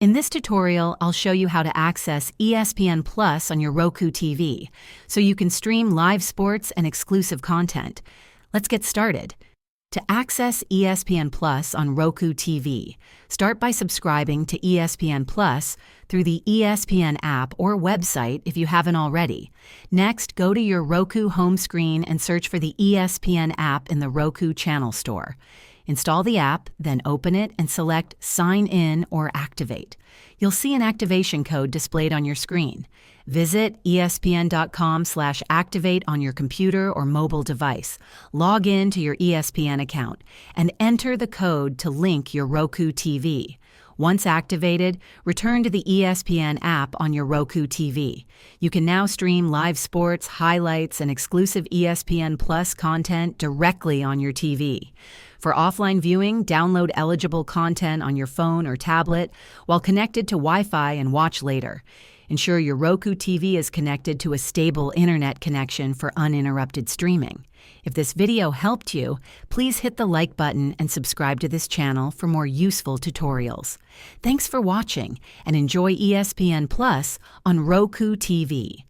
In this tutorial, I'll show you how to access ESPN Plus on your Roku TV, so you can stream live sports and exclusive content. Let's get started. To access ESPN Plus on Roku TV, start by subscribing to ESPN Plus through the ESPN app or website if you haven't already. Next, go to your Roku home screen and search for the ESPN app in the Roku channel store. Install the app, then open it and select Sign In or Activate. You'll see an activation code displayed on your screen. Visit espn.com/activate on your computer or mobile device. Log in to your ESPN account and enter the code to link your Roku TV. Once activated, return to the ESPN app on your Roku TV. You can now stream live sports, highlights, and exclusive ESPN Plus content directly on your TV. For offline viewing, download eligible content on your phone or tablet while connected to Wi-Fi and watch later. Ensure your Roku TV is connected to a stable internet connection for uninterrupted streaming. If this video helped you, please hit the like button and subscribe to this channel for more useful tutorials. Thanks for watching and enjoy ESPN Plus on Roku TV.